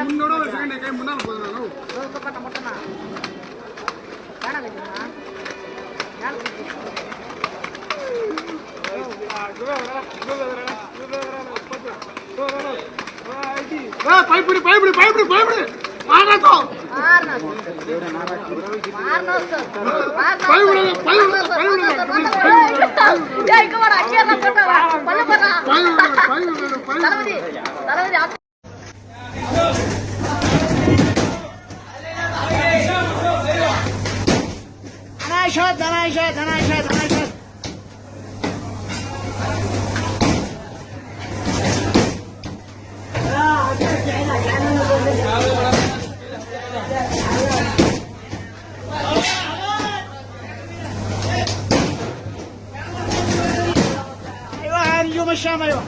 முன்னோட ஒரு செகண்ட் கை முன்னால போறானோ பட்ட மொத்தமா காண வைக்கணுமா பயப்படு பயப்படு பயப்படு பயப்படு மாறாதோ يوم الشام ايوه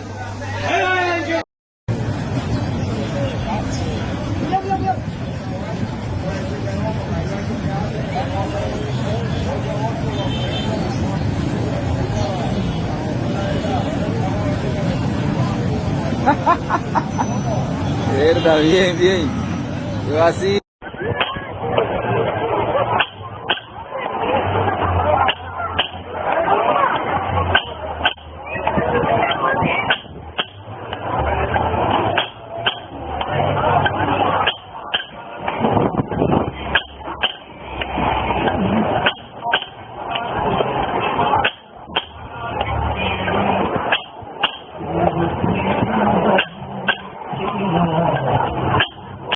Verdad, bien, bien. Yo así.